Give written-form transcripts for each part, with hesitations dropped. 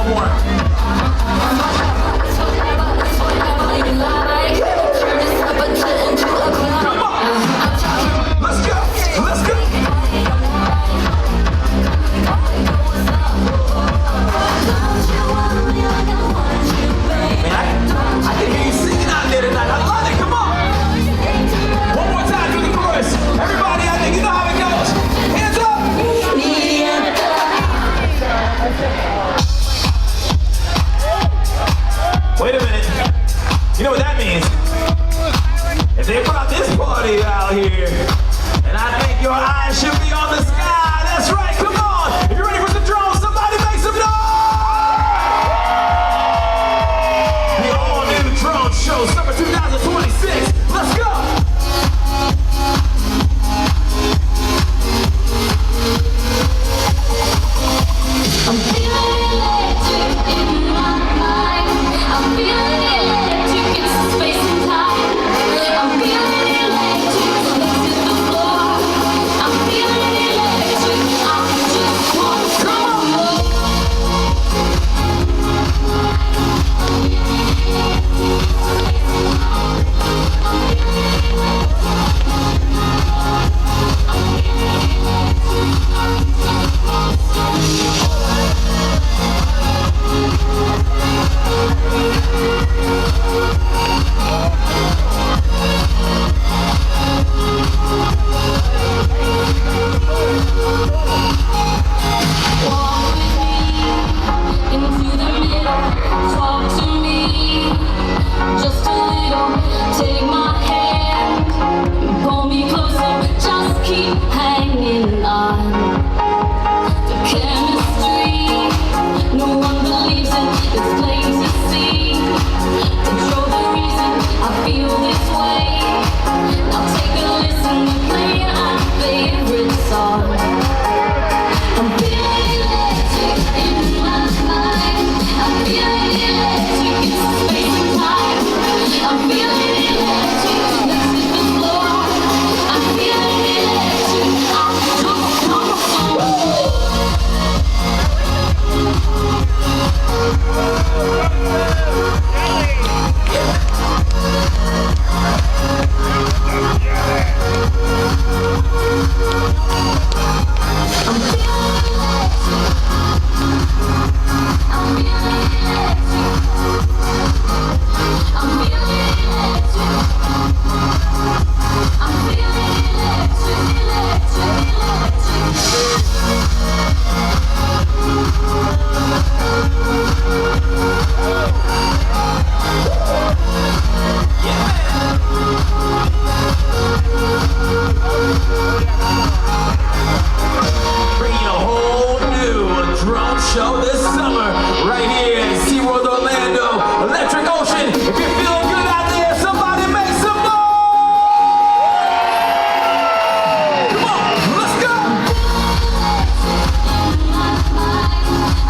for him. Come on! Let's go! Let's go! Man, I can hear you singing out there tonight. I love it. Come on! One more time through the chorus. Everybody, I think you know how it goes. Hands up! Wait a minute. You know what that means? If they brought this party out here, and I think your eyes should be on the sky. That's right. Come on. If you're ready for some drones, somebody make some noise! The all-new drone show, summer 2026. Let's go! I'm feeling electric in my mind. I'm feeling electric, it's space and time. I'm feeling electric, let's hit the floor. I'm feeling electric, I just want some more. Walk with me into the middle, talk to me just a little. Take my hand, pull me closer, just keep hanging on. The chemistry, no one believes it, it's plain to see. But you're the reason I feel this way. Now take a listen to play our favorite song. I'm feeling electric in my mind. I'm feeling electric, it's space and time. I'm feeling electric, let's hit the floor. I'm feeling electric, I just want some more. I'm feeling electric. I'm feeling electric. I'm feeling electric. I'm feeling electric, electric, Bringing a whole new drone show this summer, right here in SeaWorld Orlando. Electric Ocean. If you're feeling good out there, somebody make some noise! Come on, let's go!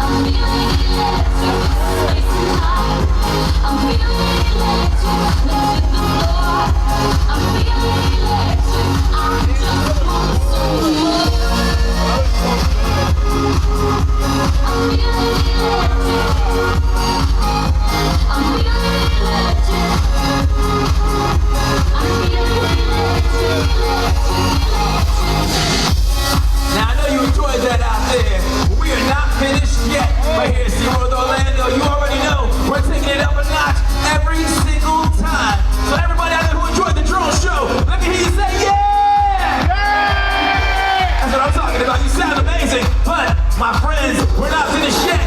I'm feeling electric, space and time. I'm feeling electric, let's hit the floor. I'm feeling electric, I just want some more. I'm feeling electric. I'm feeling electric. I'm feeling electric, Now I know you enjoyed that out there. We are not finished yet. Right here at SeaWorld Orlando, you already know we're taking it up a notch every single time. So everybody out there who enjoyed the drone show, let me hear you say yeah! That's what I'm talking about. You sound amazing, but my friends, we're not finished yet.